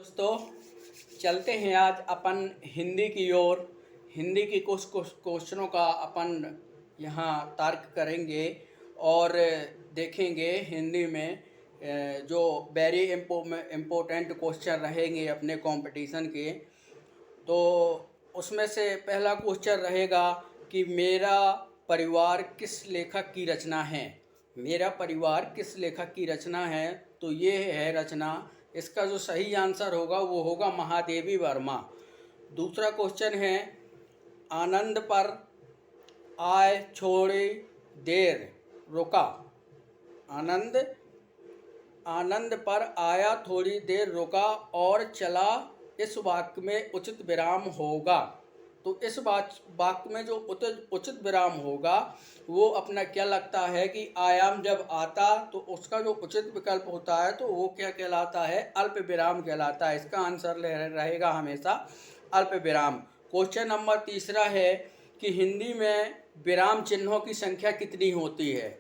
दोस्तों, चलते हैं आज अपन हिंदी की ओर। हिंदी की कुछ क्वेश्चनों का अपन यहाँ तर्क करेंगे और देखेंगे हिंदी में जो वेरी इम्पोर्टेंट क्वेश्चन रहेंगे अपने कंपटीशन के। तो उसमें से पहला क्वेश्चन रहेगा कि मेरा परिवार किस लेखक की रचना है। मेरा परिवार किस लेखक की रचना है, तो ये है रचना। इसका जो सही आंसर होगा वो होगा महादेवी वर्मा। दूसरा क्वेश्चन है, आनंद पर आए थोड़ी देर रुका। आनंद आनंद पर आया थोड़ी देर रुका और चला, इस वाक्य में उचित विराम होगा। तो इस वाक्य में जो उचित विराम होगा वो अपना क्या लगता है कि आयाम जब आता तो उसका जो उचित विकल्प होता है तो वो क्या कहलाता है, अल्प विराम कहलाता है। इसका आंसर रहेगा हमेशा अल्प विराम। क्वेश्चन नंबर तीसरा है कि हिंदी में विराम चिन्हों की संख्या कितनी होती है।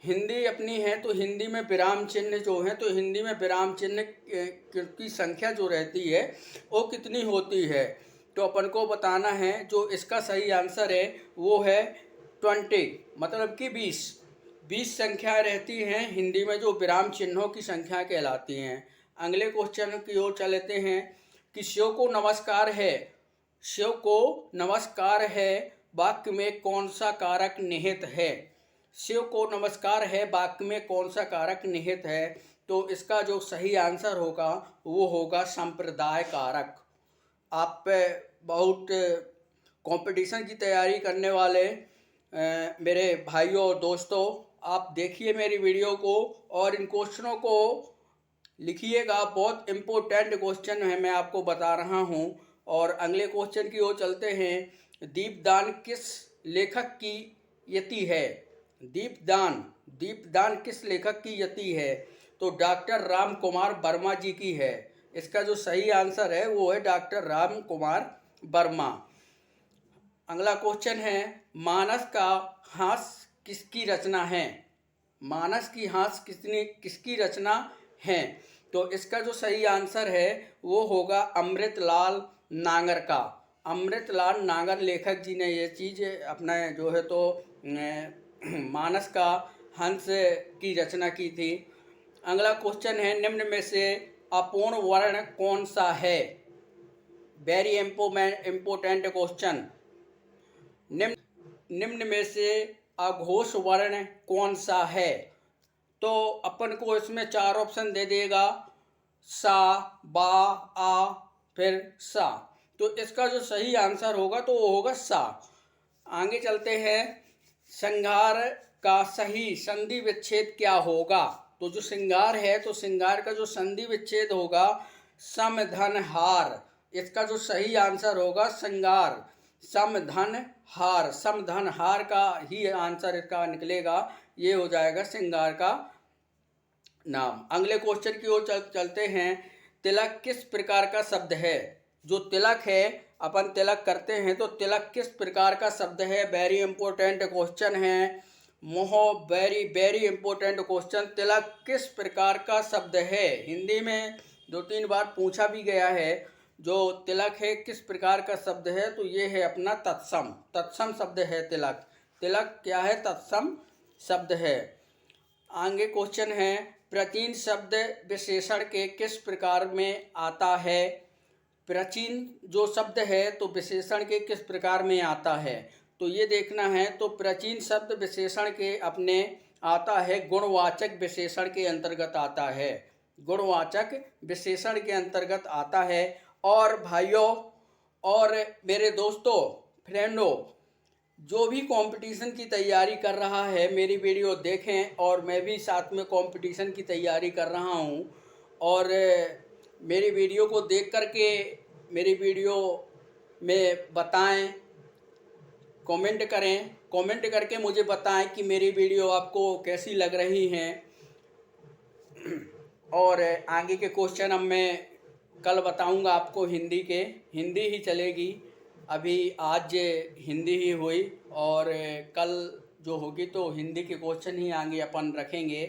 हिंदी अपनी है तो हिंदी में विराम चिन्ह जो है, तो हिंदी में विराम चिन्ह की संख्या जो रहती है वो कितनी होती है, तो अपन को बताना है। जो इसका सही आंसर है वो है 20, मतलब कि 20 संख्या रहती हैं हिंदी में जो विराम चिन्हों की संख्या कहलाती हैं। अगले क्वेश्चन की ओर चलते हैं कि शिव को नमस्कार है। शिव को नमस्कार है वाक्य में कौन सा कारक निहित है। शिव को नमस्कार है वाक्य में कौन सा कारक निहित है, तो इसका जो सही आंसर होगा वो होगा संप्रदाय कारक। आप बहुत कंपटीशन की तैयारी करने वाले मेरे भाइयों और दोस्तों, आप देखिए मेरी वीडियो को और इन क्वेश्चनों को लिखिएगा। बहुत इम्पोर्टेंट क्वेश्चन है, मैं आपको बता रहा हूँ। और अगले क्वेश्चन की ओर चलते हैं। दीपदान किस लेखक की यति है। दीपदान किस लेखक की यति है, तो डॉक्टर राम कुमार वर्मा जी की है। इसका जो सही आंसर है वो है डॉक्टर राम कुमार वर्मा। अगला क्वेश्चन है, मानस का हास किसकी रचना है। मानस की हास किसकी रचना है, तो इसका जो सही आंसर है वो होगा अमृतलाल नागर का। अमृतलाल नागर लेखक जी ने ये चीज़ अपना जो है तो मानस का हंस की रचना की थी। अगला क्वेश्चन है, निम्न में से अपूर्ण वर्ण कौन सा है। Very important question. निम्न में से अघोष वर्ण कौन सा है, तो अपन को इसमें 4 ऑप्शन दे देगा, सा, बा, आ, फिर सा। तो इसका जो सही आंसर होगा तो वो होगा सा। आगे चलते हैं, श्रृंगार का सही संधि विच्छेद क्या होगा। तो जो श्रृंगार है तो श्रृंगार का जो संधि विच्छेद होगा सम धन हार। इसका जो सही आंसर होगा श्रृंगार सम धन हार। सम धन हार का ही आंसर इसका निकलेगा, ये हो जाएगा श्रृंगार का नाम। अगले क्वेश्चन की ओर चलते हैं। तिलक किस प्रकार का शब्द है। जो तिलक है, अपन तिलक करते हैं तो तिलक किस प्रकार का शब्द है। वेरी इंपॉर्टेंट क्वेश्चन है वेरी इंपॉर्टेंट क्वेश्चन। तिलक किस प्रकार का शब्द है, हिंदी में 2-3 बार पूछा भी गया है। जो तिलक है किस प्रकार का शब्द है, तो ये है अपना तत्सम शब्द है। तिलक क्या है, तत्सम शब्द है। आगे क्वेश्चन है, प्राचीन शब्द विशेषण के किस प्रकार में आता है। प्राचीन जो शब्द है तो विशेषण के किस प्रकार में आता है, तो ये देखना है। तो प्राचीन शब्द विशेषण के अपने आता है गुणवाचक विशेषण के अंतर्गत आता है। गुणवाचक विशेषण के अंतर्गत आता है। और भाइयों और मेरे दोस्तों, फ्रेंडों, जो भी कंपटीशन की तैयारी कर रहा है मेरी वीडियो देखें, और मैं भी साथ में कंपटीशन की तैयारी कर रहा हूं। और मेरी वीडियो को देख करके मेरी वीडियो में बताएं, कमेंट करके मुझे बताएं कि मेरी वीडियो आपको कैसी लग रही हैं। और आगे के क्वेश्चन अब मैं कल बताऊंगा आपको। हिंदी ही चलेगी। अभी आज हिंदी ही हुई और कल जो होगी तो हिंदी के क्वेश्चन ही आगे अपन रखेंगे।